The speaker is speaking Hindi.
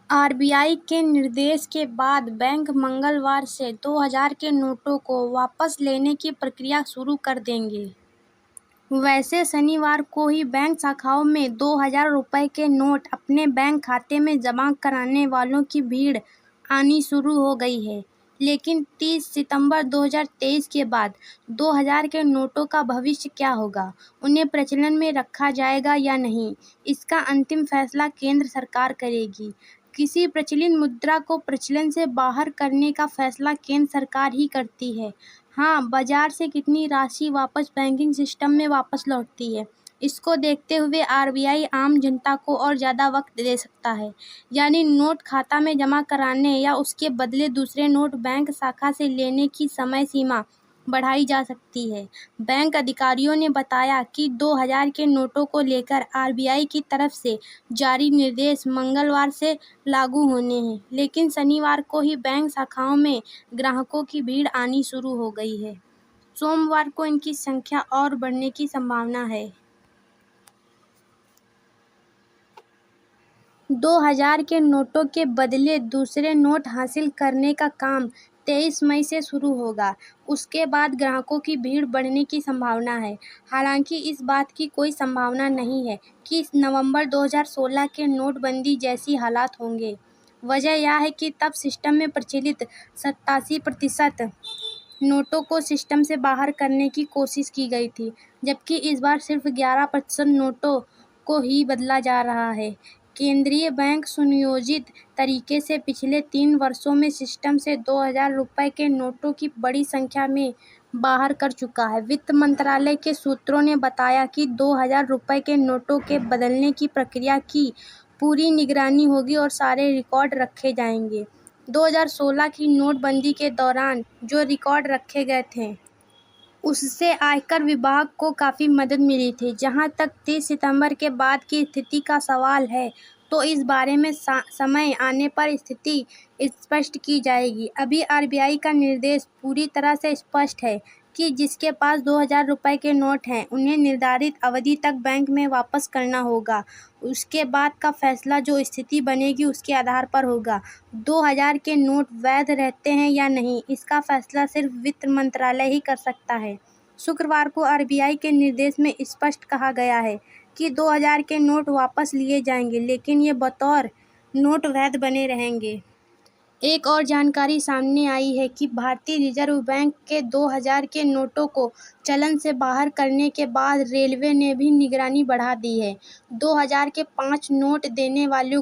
आरबीआई के निर्देश के बाद बैंक मंगलवार से 2000 के नोटों को वापस लेने की प्रक्रिया शुरू कर देंगे। वैसे शनिवार को ही बैंक शाखाओं में 2000 रुपये के नोट अपने बैंक खाते में जमा कराने वालों की भीड़ आनी शुरू हो गई है। लेकिन 30 सितंबर 2023 के बाद 2000 के नोटों का भविष्य क्या होगा, उन्हें प्रचलन में रखा जाएगा या नहीं, इसका अंतिम फैसला केंद्र सरकार करेगी। किसी प्रचलित मुद्रा को प्रचलन से बाहर करने का फैसला केंद्र सरकार ही करती है। हाँ, बाजार से कितनी राशि वापस बैंकिंग सिस्टम में वापस लौटती है, इसको देखते हुए आरबीआई आम जनता को और ज़्यादा वक्त दे सकता है। यानी नोट खाता में जमा कराने या उसके बदले दूसरे नोट बैंक शाखा से लेने की समय सीमा बढ़ाई जा सकती है। बैंक अधिकारियों ने बताया कि 2000 के नोटों को लेकर आरबीआई की तरफ से जारी निर्देश मंगलवार से लागू होने हैं, लेकिन शनिवार को ही बैंक शाखाओं में ग्राहकों की भीड़ आनी शुरू हो गई है। सोमवार को इनकी संख्या और बढ़ने की संभावना है। 2000 के नोटों के बदले दूसरे नोट हासिल करने का काम 23 मई से शुरू होगा। उसके बाद ग्राहकों की भीड़ बढ़ने की संभावना है। हालांकि इस बात की कोई संभावना नहीं है कि नवंबर 2016 के नोटबंदी जैसी हालात होंगे। वजह यह है कि तब सिस्टम में प्रचलित 87% नोटों को सिस्टम से बाहर करने की कोशिश की गई थी, जबकि इस बार सिर्फ 11% नोटों को ही बदला जा रहा है। केंद्रीय बैंक सुनियोजित तरीके से पिछले 3 वर्षों में सिस्टम से 2000 रुपये के नोटों की बड़ी संख्या में बाहर कर चुका है। वित्त मंत्रालय के सूत्रों ने बताया कि 2000 रुपये के नोटों के बदलने की प्रक्रिया की पूरी निगरानी होगी और सारे रिकॉर्ड रखे जाएंगे। 2016 की नोटबंदी के दौरान जो रिकॉर्ड रखे गए थे, उससे आयकर विभाग को काफ़ी मदद मिली थी। जहां तक 30 सितंबर के बाद की स्थिति का सवाल है, तो इस बारे में समय आने पर स्थिति स्पष्ट की जाएगी। अभी आरबीआई का निर्देश पूरी तरह से स्पष्ट है कि जिसके पास 2000 रुपये के नोट हैं, उन्हें निर्धारित अवधि तक बैंक में वापस करना होगा। उसके बाद का फैसला जो स्थिति बनेगी उसके आधार पर होगा। 2000 के नोट वैध रहते हैं या नहीं, इसका फैसला सिर्फ वित्त मंत्रालय ही कर सकता है। शुक्रवार को आरबीआई के निर्देश में स्पष्ट कहा गया है कि 2000 के नोट वापस लिए जाएंगे, लेकिन ये बतौर नोट वैध बने रहेंगे। एक और जानकारी सामने आई है कि भारतीय रिजर्व बैंक के 2000 के नोटों को चलन से बाहर करने के बाद रेलवे ने भी निगरानी बढ़ा दी है। 2000 के 5 नोट देने वालों